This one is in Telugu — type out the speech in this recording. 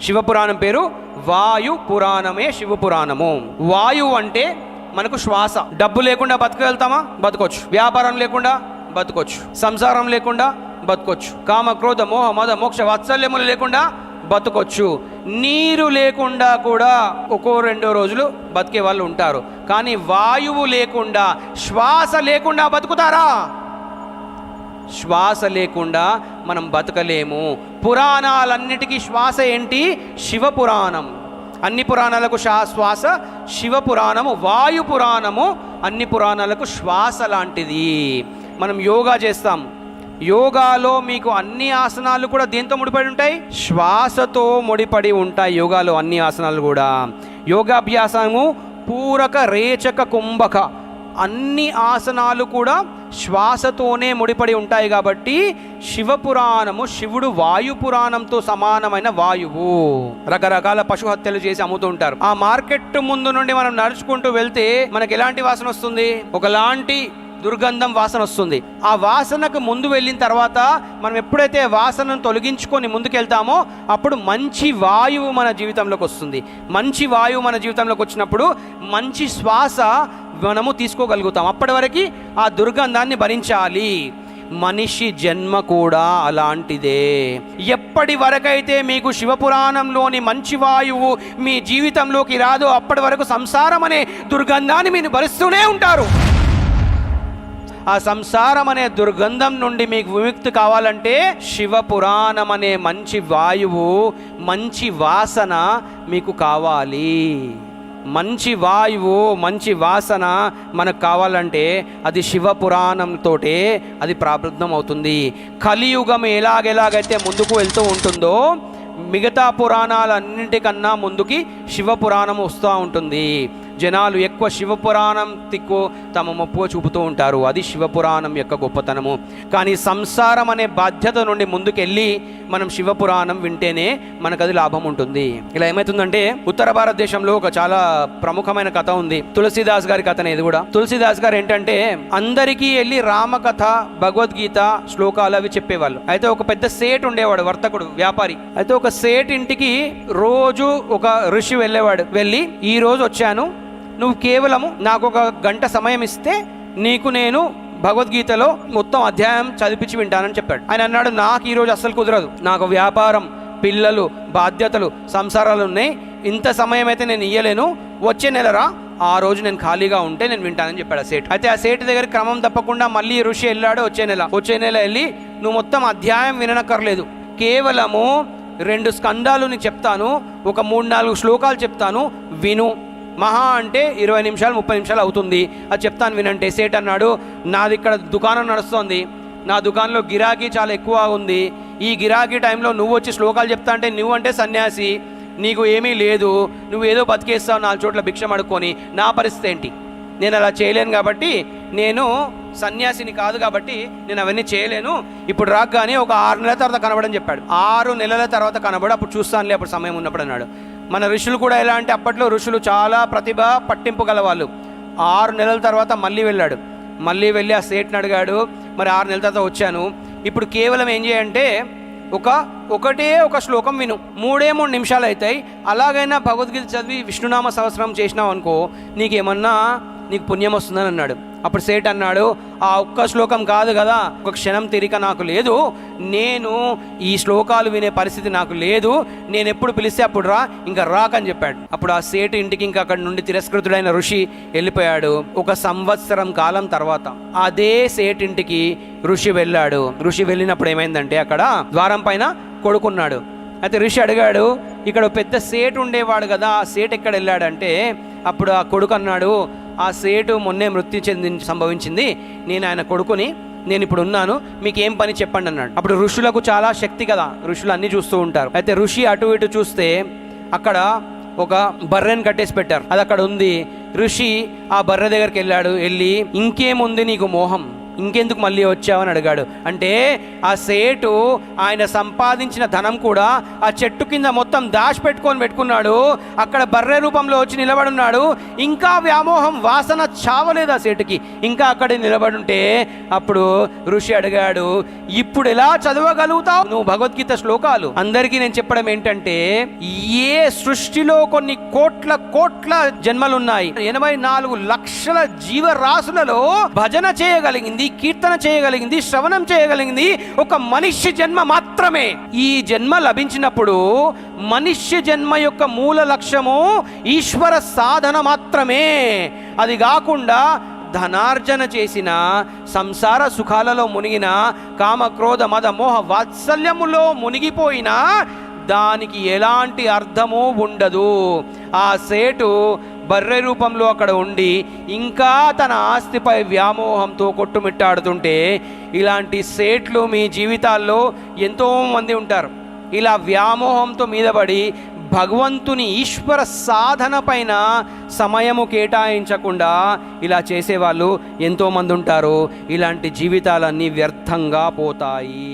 శివపురాణం పేరు వాయు పురాణమే శివపురాణము. వాయువు అంటే మనకు శ్వాస. డబ్బు లేకుండా బతకగలుగుతామా? బతకొచ్చు. వ్యాపారం లేకుండా బతకొచ్చు. సంసారం లేకుండా బతకొచ్చు. కామ క్రోధ మోహ మద మోక్ష వాత్సల్యములు లేకుండా బతకొచ్చు. నీరు లేకుండా కూడా ఒక్కో 2 రోజులు బతికే వాళ్ళు ఉంటారు. కానీ వాయువు లేకుండా, శ్వాస లేకుండా బతుకుతారా? శ్వాస లేకుండా మనం బతకలేము. పురాణాలన్నిటికీ శ్వాస ఏంటి? శివపురాణం. అన్ని పురాణాలకు శ్వాస శివపురాణము. వాయు పురాణము అన్ని పురాణాలకు శ్వాస లాంటిది. మనం యోగా చేస్తాం. యోగాలో మీకు అన్ని ఆసనాలు కూడా దేంతో ముడిపడి ఉంటాయి? శ్వాసతో ముడిపడి ఉంటాయి. యోగాలో అన్ని ఆసనాలు కూడా. యోగాభ్యాసము పూరక రేచక కుంభక అన్ని ఆసనాలు కూడా శ్వాసతోనే ముడిపడి ఉంటాయి. కాబట్టి శివపురాణము, శివుడు వాయు పురాణంతో సమానమైన వాయువు. రకరకాల పశు హత్యలు చేసి అమ్ముతూ ఉంటారు. ఆ మార్కెట్ ముందు నుండి మనం నడుచుకుంటూ వెళ్తే మనకి ఎలాంటి వాసన వస్తుంది? ఒకలాంటి దుర్గంధం వాసన వస్తుంది. ఆ వాసనకు ముందు వెళ్ళిన తర్వాత మనం ఎప్పుడైతే వాసనను తొలగించుకొని ముందుకెళ్తామో అప్పుడు మంచి వాయువు మన జీవితంలోకి వస్తుంది. మంచి వాయువు మన జీవితంలోకి వచ్చినప్పుడు మంచి శ్వాస మనము తీసుకోగలుగుతాం. అప్పటి వరకు ఆ దుర్గంధాన్ని భరించాలి. మనిషి జన్మ కూడా అలాంటిదే. ఎప్పటి వరకైతే మీకు శివపురాణంలోని మంచి వాయువు మీ జీవితంలోకి రాదో అప్పటి వరకు సంసారం అనే దుర్గంధాన్ని మీరు భరిస్తూనే ఉంటారు. ఆ సంసారం అనే దుర్గంధం నుండి మీకు విముక్తి కావాలంటే శివపురాణం అనే మంచి వాయువు, మంచి వాసన మీకు కావాలి. మంచి వాయువు, మంచి వాసన మనకు కావాలంటే అది శివపురాణంతోటే అది ప్రారంభం అవుతుంది. కలియుగం ఎలాగైతే ముందుకు వెళ్తూ ఉంటుందో మిగతా పురాణాలన్నింటికన్నా ముందుకి శివపురాణం వస్తూ ఉంటుంది. జనాలు ఎక్కువ శివపురాణం తిక్కు తమ మొప్పు చూపుతూ ఉంటారు. అది శివపురాణం యొక్క గొప్పతనము. కానీ సంసారం అనే బాధ్యత నుండి ముందుకెళ్ళి మనం శివపురాణం వింటేనే మనకు అది లాభం ఉంటుంది. ఇలా ఏమవుతుందంటే ఉత్తర భారతదేశంలో ఒక చాలా ప్రముఖమైన కథ ఉంది. తులసిదాస్ గారి కథనే ఇది కూడా. తులసిదాస్ గారు ఏంటంటే అందరికీ వెళ్ళి రామకథ, భగవద్గీత శ్లోకాలు అవి చెప్పేవాళ్ళు. అయితే ఒక పెద్ద సేట్ ఉండేవాడు, వర్తకుడు, వ్యాపారి. అయితే ఒక సేట్ ఇంటికి రోజు ఒక ఋషి వెళ్ళేవాడు. వెళ్ళి ఈ రోజు వచ్చాను, నువ్వు కేవలము నాకు 1 గంట సమయం ఇస్తే నీకు నేను భగవద్గీతలో మొత్తం అధ్యాయం చదివించి వింటానని చెప్పాడు. ఆయన అన్నాడు, నాకు ఈరోజు అస్సలు కుదరదు, నాకు వ్యాపారం, పిల్లలు, బాధ్యతలు, సంసారాలు ఉన్నాయి, ఇంత సమయం అయితే నేను ఇయ్యలేను, వచ్చే నెలరా, ఆ రోజు నేను ఖాళీగా ఉంటే నేను వింటానని చెప్పాడు ఆ సేట్. అయితే ఆ సేట్ దగ్గర క్రమం తప్పకుండా మళ్ళీ ఋషి వెళ్ళాడు. వచ్చే నెల వెళ్ళి నువ్వు మొత్తం అధ్యాయం విననక్కర్లేదు, కేవలము 2 స్కందాలు నీకు చెప్తాను, ఒక 3-4 శ్లోకాలు చెప్తాను, విను, మహా అంటే 20 నిమిషాలు 30 నిమిషాలు అవుతుంది, అది చెప్తాను వినంటే. సేట్ అన్నాడు, నాది ఇక్కడ దుకాణం నడుస్తుంది, నా దుకాణంలో గిరాకీ చాలా ఎక్కువ ఉంది, ఈ గిరాకీ టైంలో నువ్వు వచ్చి శ్లోకాలు చెప్తా అంటే నువ్వంటే సన్యాసి, నీకు ఏమీ లేదు, నువ్వు ఏదో బతికేస్తావు 4 చోట్ల భిక్ష అడుక్కొని, నా పరిస్థితి ఏంటి? నేను అలా చేయలేను కాబట్టి, నేను సన్యాసిని కాదు కాబట్టి నేను అవన్నీ చేయలేను, ఇప్పుడు రాగానే ఒక 6 నెలల తర్వాత కనబడని చెప్పాడు. 6 నెలల తర్వాత కనబడు, అప్పుడు చూస్తానులే, అప్పుడు సమయం ఉన్నప్పుడు అన్నాడు. మన ఋషులు కూడా ఎలా అంటే అప్పట్లో ఋషులు చాలా ప్రతిభ పట్టింపు గలవాళ్ళు. 6 నెలల తర్వాత మళ్ళీ వెళ్ళాడు. మళ్ళీ వెళ్ళి ఆ సేట్ని అడిగాడు, మరి 6 నెలల తర్వాత వచ్చాను, ఇప్పుడు కేవలం ఏం చేయంటే ఒకటే ఒక శ్లోకం విను, 3 నిమిషాలు అవుతాయి, అలాగైనా భగవద్గీత చదివి విష్ణునామ సహస్రం చేసినావు అనుకో, నీకు పుణ్యం వస్తుందని అన్నాడు. అప్పుడు సేట్ అన్నాడు, ఆ ఒక్క శ్లోకం కాదు కదా, ఒక క్షణం తీరిక నాకు లేదు, నేను ఈ శ్లోకాలు వినే పరిస్థితి నాకు లేదు, నేను ఎప్పుడు పిలిస్తే అప్పుడు రా, ఇంకా రాకని చెప్పాడు. అప్పుడు ఆ సేటు ఇంటికి ఇంకా అక్కడి నుండి తిరస్కృతుడైన ఋషి వెళ్ళిపోయాడు. 1 సంవత్సరం కాలం తర్వాత అదే సేట్ ఇంటికి ఋషి వెళ్ళాడు. ఋషి వెళ్ళినప్పుడు ఏమైందంటే అక్కడ ద్వారం పైన కొడుకున్నాడు. అయితే ఋషి అడిగాడు, ఇక్కడ పెద్ద సేటు ఉండేవాడు కదా, ఆ సేటు ఎక్కడ వెళ్ళాడంటే అప్పుడు ఆ కొడుకు అన్నాడు, ఆ సేటు మొన్నే మృత్యు సంభవించింది, నేను ఆయన కొడుకుని, నేను ఇప్పుడు ఉన్నాను, మీకు ఏం పని చెప్పండి అన్నాడు. అప్పుడు ఋషులకు చాలా శక్తి కదా, ఋషులు అన్నీ చూస్తూ ఉంటారు. అయితే ఋషి అటు ఇటు చూస్తే అక్కడ ఒక బర్రెని కట్టేసి పెట్టారు, అది అక్కడ ఉంది. ఋషి ఆ బర్రె దగ్గరికి వెళ్ళాడు. వెళ్ళి, ఇంకేముంది నీకు మోహం, ఇంకెందుకు మళ్ళీ వచ్చావని అడిగాడు. అంటే ఆ సేటు ఆయన సంపాదించిన ధనం కూడా ఆ చెట్టు కింద మొత్తం పెట్టుకున్నాడు. అక్కడ బర్రె రూపంలో వచ్చి నిలబడున్నాడు. ఇంకా వ్యామోహం వాసన చావలేదు ఆ సేటుకి, ఇంకా అక్కడే నిలబడుంటే అప్పుడు ఋషి అడిగాడు, ఇప్పుడు ఎలా చదవగలుగుతావు నువ్వు భగవద్గీత శ్లోకాలు? అందరికీ నేను చెప్పడం ఏంటంటే, ఏ సృష్టిలో కొన్ని కోట్ల జన్మలున్నాయి, 84 లక్షల జీవరాశులలో భజన చేయగలిగింది, కీర్తన చేయగలిగింది, శ్రవణం చేయగలిగింది ఒక మనిషి జన్మ మాత్రమే. ఈ జన్మ లభించినప్పుడు మనిషి జన్మ యొక్క మూల లక్ష్యము ఈశ్వర సాధన మాత్రమే. అది కాకుండా ధనార్జన చేసిన, సంసార సుఖాలలో మునిగిన, కామ క్రోధ మద మోహ వాత్సల్యములో మునిగిపోయిన దానికి ఎలాంటి అర్థము ఉండదు. ఆ సేటు బర్రె రూపంలో అక్కడ ఉండి ఇంకా తన ఆస్తిపై వ్యామోహంతో కొట్టుమిట్టాడుతుంటే, ఇలాంటి సేట్లు మీ జీవితాల్లో ఎంతోమంది ఉంటారు. ఇలా వ్యామోహంతో మీదపడి భగవంతుని ఈశ్వర సాధన పైన సమయము కేటాయించకుండా ఇలా చేసేవాళ్ళు ఎంతోమంది ఉంటారు. ఇలాంటి జీవితాలన్నీ వ్యర్థంగా పోతాయి.